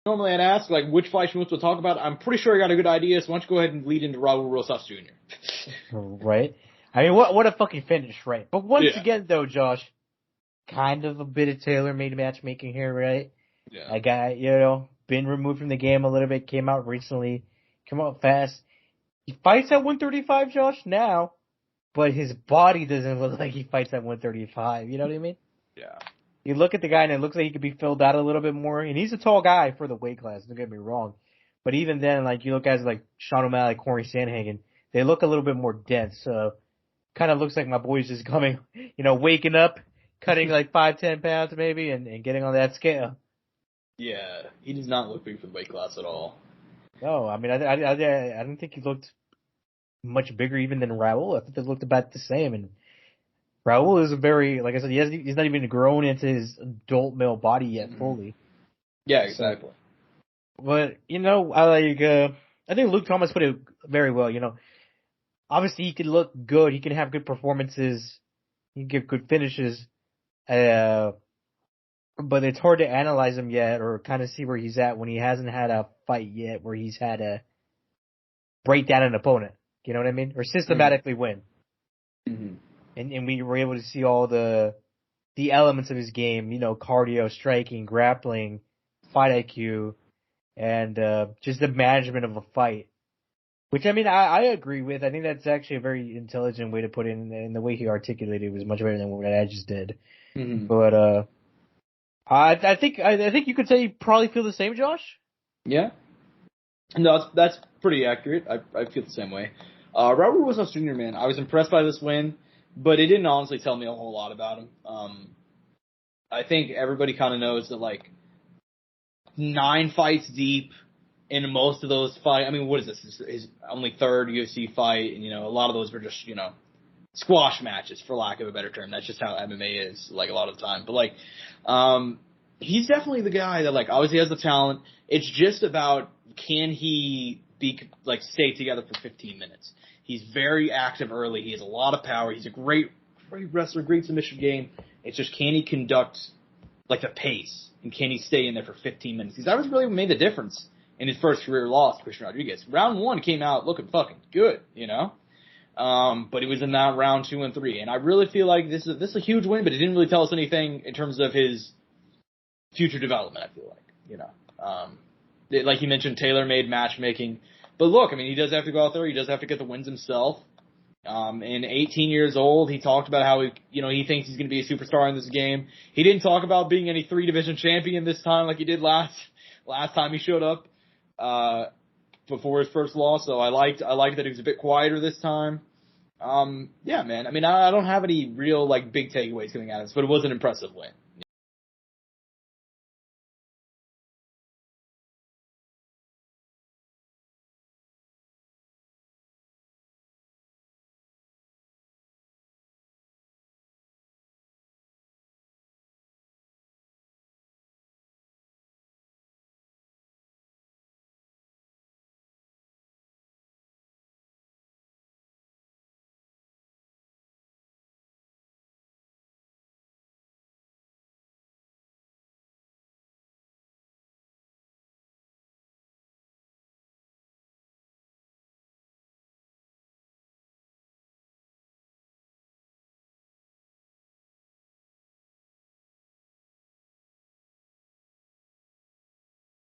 normally I'd ask, like, which fight she wants to talk about. I'm pretty sure I got a good idea, so why don't you go ahead and lead into Raul Rosas Jr. Right? I mean, what a fucking finish, right? But once again, though, Josh, kind of a bit of tailor-made matchmaking here, right? Yeah. A guy, been removed from the game a little bit, came out recently, come out fast. He fights at 135, Josh, now, but his body doesn't look like he fights at 135. You know what I mean? Yeah. You look at the guy and it looks like he could be filled out a little bit more, and he's a tall guy for the weight class, don't get me wrong. But even then, like, you look at guys like Sean O'Malley, Corey Sandhagen, they look a little bit more dense, so kind of looks like my boy's just coming, waking up, cutting like 5-10 pounds maybe, and getting on that scale. Yeah, he does not look big for the weight class at all. No, I mean, I don't think he looked much bigger even than Raul. I think they looked about the same. And Raul is like I said, he's not even grown into his adult male body yet fully. Yeah, exactly. So, but I think Luke Thomas put it very well. Obviously he can look good, he can have good performances, he can get good finishes, but it's hard to analyze him yet or kind of see where he's at when he hasn't had a fight yet where he's had to break down an opponent. You know what I mean? Or systematically win. Mm-hmm. And we were able to see all the elements of his game, cardio, striking, grappling, fight IQ, and just the management of a fight. Which, I mean, I agree with. I think that's actually a very intelligent way to put it in, and the way he articulated it was much better than what I just did. Mm-hmm. But I think you could say you probably feel the same, Josh? Yeah. No, that's pretty accurate. I feel the same way. Raul Rosas Jr., man, I was impressed by this win, but it didn't honestly tell me a whole lot about him. I think everybody kind of knows that, like, 9 fights deep, in most of those fights, I mean, what is this? His only 3rd UFC fight, and, a lot of those were just, squash matches, for lack of a better term. That's just how MMA is, like, a lot of the time. But, like, he's definitely the guy that, like, obviously has the talent. It's just about, can he stay together for 15 minutes? He's very active early. He has a lot of power. He's a great wrestler, great submission game. It's just, can he conduct, like, the pace? And can he stay in there for 15 minutes? Because that was really what made the difference in his first career loss to Christian Rodriguez. Round 1 came out looking fucking good, but it was in that round 2 and 3. And I really feel like this is a huge win, but it didn't really tell us anything in terms of his future development, I feel like, like you mentioned, tailor-made matchmaking. But look, I mean, he does have to go out there. He does have to get the wins himself. In 18 years old, he talked about how he thinks he's going to be a superstar in this game. He didn't talk about being any 3-division champion this time like he did last time he showed up before his first loss. So I liked that he was a bit quieter this time. Yeah, man. I mean, I don't have any real, like, big takeaways coming out of this, but it was an impressive win.